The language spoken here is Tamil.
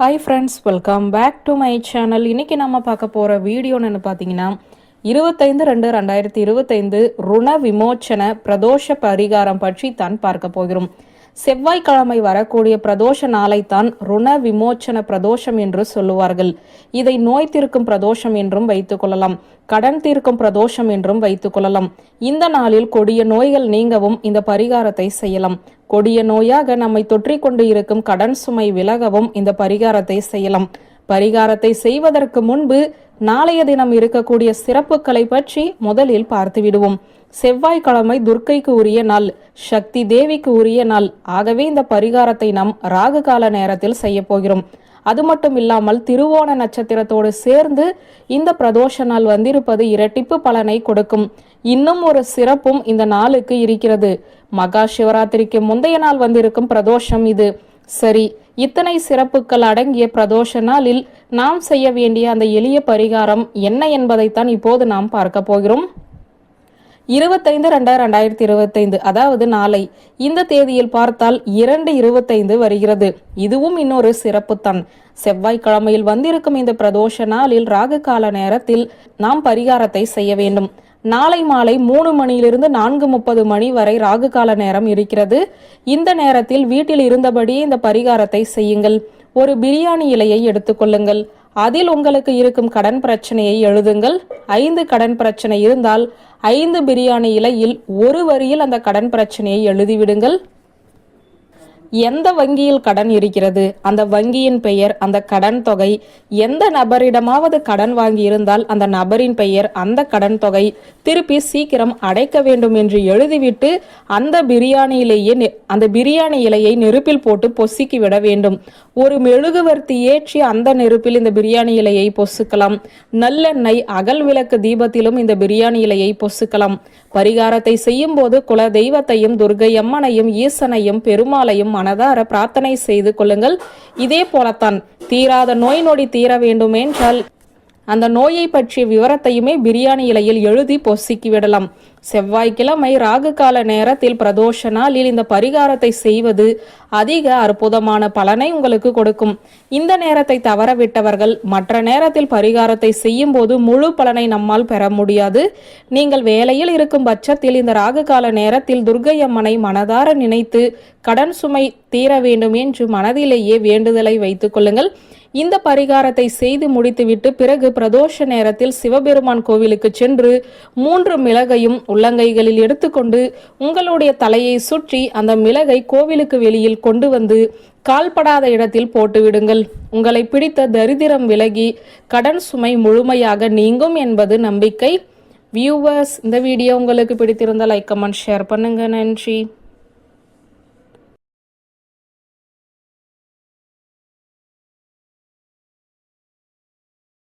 Hi friends, welcome back to my channel. இன்றைக்கி நம்ம பார்க்க போகிற வீடியோன்னு பார்த்தீங்கன்னா 25/2/2025 ருண விமோச்சன பிரதோஷ பரிகாரம் பற்றி தான் பார்க்க போகிறோம். செவ்வாய்க்கிழமை வரக்கூடிய பிரதோஷ நாளைத்தான் ருண விமோச்சன பிரதோஷம் என்று சொல்லுவார்கள். இதை நோய் தீர்க்கும் பிரதோஷம் என்றும் வைத்துக் கொள்ளலாம், கடன் தீர்க்கும் பிரதோஷம் என்றும் வைத்துக் கொள்ளலாம். இந்த நாளில் கொடிய நோய்கள் நீங்கவும் இந்த பரிகாரத்தை செய்யலாம். கொடிய நோயாக நம்மை தொற்றிக்கொண்டு இருக்கும் கடன் சுமை விலகவும் இந்த பரிகாரத்தை செய்யலாம். பரிகாரத்தை செய்வதற்கு முன்பு நாளைய தினம் இருக்கக்கூடிய சிறப்புகளை பற்றி முதலில் பார்த்து விடுவோம். செவ்வாய்க்கிழமை துர்க்கைக்கு உரிய நாள், சக்தி தேவிக்கு உரிய நாள். ஆகவே இந்த பரிகாரத்தை நாம் ராகு கால நேரத்தில் செய்ய போகிறோம். அது மட்டும் இல்லாமல் திருவோண நட்சத்திரத்தோடு சேர்ந்து இந்த பிரதோஷ நாள் வந்திருப்பது இரட்டிப்பு பலனை கொடுக்கும். இன்னும் ஒரு சிறப்பும் இந்த நாளுக்கு இருக்கிறது. மகா சிவராத்திரிக்கு முந்தைய நாள் வந்திருக்கும் பிரதோஷம் இது. சரி, இத்தனை சிறப்புகள் அடங்கிய பிரதோஷ நாளில் நாம் செய்ய வேண்டிய அந்த எளிய பரிகாரம் என்ன என்பதைத்தான் இப்போது நாம் பார்க்க போகிறோம். 25/2/2025 அதாவது நாளை. இந்த தேதியில் பார்த்தால் 2/25 வருகிறது. இதுவும் இன்னொரு சிறப்பு தான். செவ்வாய்க்கிழமையில் வந்திருக்கும் இந்த பிரதோஷ நாளில் ராகு கால நேரத்தில் நாம் பரிகாரத்தை செய்ய வேண்டும். நாளை மாலை 3 மணியிலிருந்து 4:30 மணி வரை ராகு கால நேரம் இருக்கிறது. இந்த நேரத்தில் வீட்டில் இருந்தபடியே இந்த பரிகாரத்தை செய்யுங்கள். ஒரு பிரியாணி இலையை எடுத்துக்கொள்ளுங்கள். அதில் உங்களுக்கு இருக்கும் கடன் பிரச்சனையை எழுதுங்கள். 5 கடன் பிரச்சனை இருந்தால் 5 பிரியாணி இலையில் ஒரு வரியில் அந்த கடன் பிரச்சனையை எழுதிவிடுங்கள். எந்த வங்கியில் கடன் இருக்கிறது, அந்த வங்கியின் பெயர், அந்த கடன் தொகை, எந்த நபரிடமாவது கடன் வாங்கி இருந்தால் அந்த நபரின் பெயர், அந்த கடன் தொகை, திருப்பி சீக்கிரம் அடைக்க வேண்டும் என்று எழுதிவிட்டு அந்த பிரியாணி இலையை நெருப்பில் போட்டு பொசுக்கி விட வேண்டும். ஒரு மெழுகுவர்த்தி ஏற்றி அந்த நெருப்பில் இந்த பிரியாணி இலையை பொசுக்கலாம். நல்லெண்ணெய் அகல் விளக்கு தீபத்திலும் இந்த பிரியாணி இலையை பொசுக்கலாம். பரிகாரத்தை செய்யும் போது குல தெய்வத்தையும் துர்கை அம்மனையும் ஈசனையும் பெருமாளையும் மனதார பிரார்த்தனை செய்து கொள்ளுங்கள். இதே போலத்தான் தீராத நோய் நொடி தீர வேண்டும் என்றால் அந்த நோயை பற்றிய விவரத்தையுமே பிரியாணி இலையில் எழுதி பொசுக்கி விடலாம். செவ்வாய்க்கிழமை ராகு கால நேரத்தில் பிரதோஷ நாளில் இந்த பரிகாரத்தை செய்வது அதிக அற்புதமான பலனை உங்களுக்கு கொடுக்கும். இந்த நேரத்தை தவறவிட்டவர்கள் மற்ற நேரத்தில் பரிகாரத்தை செய்யும் போது முழு பலனை நம்மால் பெற முடியாது. நீங்கள் வேலையில் இருக்கும் பட்சத்தில் இந்த ராகு கால நேரத்தில் துர்கை அம்மனை மனதார நினைத்து கடன் சுமை தீர வேண்டும் என்று மனதிலேயே வேண்டுதலை வைத்துக் கொள்ளுங்கள். இந்த பரிகாரத்தை செய்து முடித்துவிட்டு பிறகு பிரதோஷ நேரத்தில் சிவபெருமான் கோவிலுக்கு சென்று 3 மிளகையும் உள்ளங்கைகளில் எடுத்துக்கொண்டு உங்களுடைய தலையை சுற்றி அந்த மிளகை கோவிலுக்கு வெளியில் கொண்டு வந்து கால்படாத இடத்தில் போட்டுவிடுங்கள். உங்களை பிடித்த தரித்திரம் விலகி கடன் சுமை முழுமையாக நீங்கும் என்பது நம்பிக்கை. வியூவர்ஸ், இந்த வீடியோ உங்களுக்கு பிடித்திருந்தால் லைக், கமெண்ட், ஷேர் பண்ணுங்க. நன்றி.